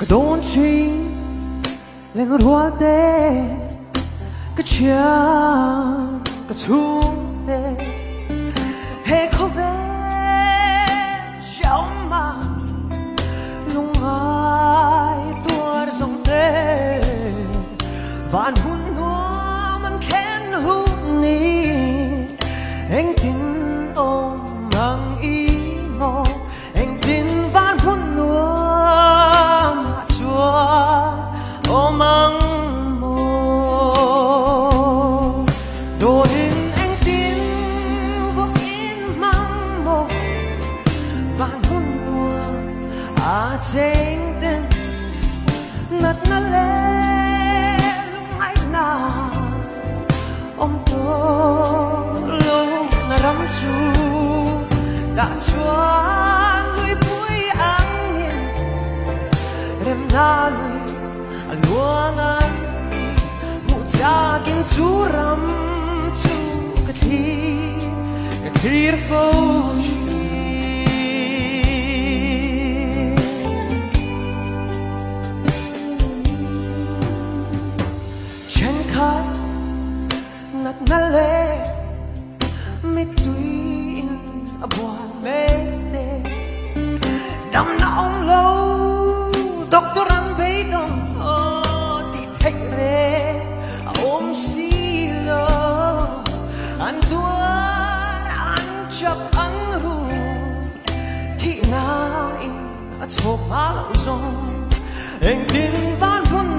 đốn chi lên ngồi hoa tê cái chia cái chung tê hay có vẻ trong mà lung ai tua dòng tê vạn hôn hoa mình khen hôn ni anh tin ôm mang ý mô anh tin vạn hôn hoa mà chúa ôm mang mô đồ hình anh tin vô in mang mô vạn hôn hoa à chênh tên nát nát lê lúc ai nào ông tôi lâu na rắm chú đã cho lui bụi ang nhiên rem na lui luang an mu cha kin chú ram chú cái thi phô chen khát nát nát lệ mi tuy a buồn mê đê đam na ông lâu doctor an bê đông ti thách rê ôm xì lơ an tua an chập an ru thị na in a chộp má lâu rong anh tin van buồn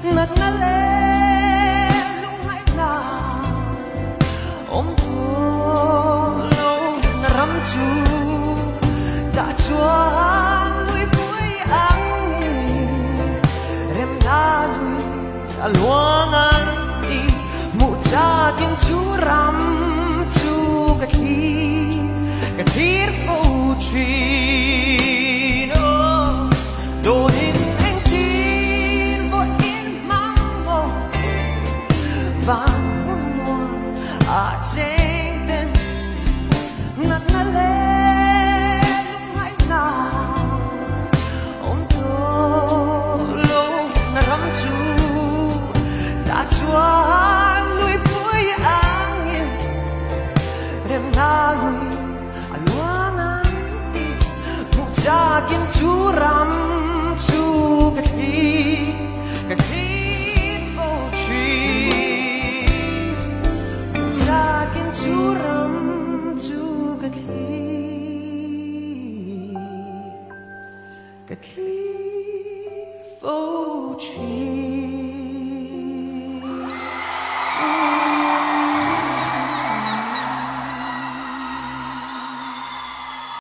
nát nát lê lúc ngày nào ông thua lâu na rắm chú đã cho lui bụi ang rem na lui a luang an đi mu cha tin chú ram chú cái thi phô chi đồ hình vạn hôn hoa à chênh tên nát nát lê lúc ngày nào ông tôi lâu na rắm chú đã cho lui bụi ang nhiên rem na lui a luang an đi mu cha kin chú ram chú cái thi phô chi chú ram chú cái thi phô chi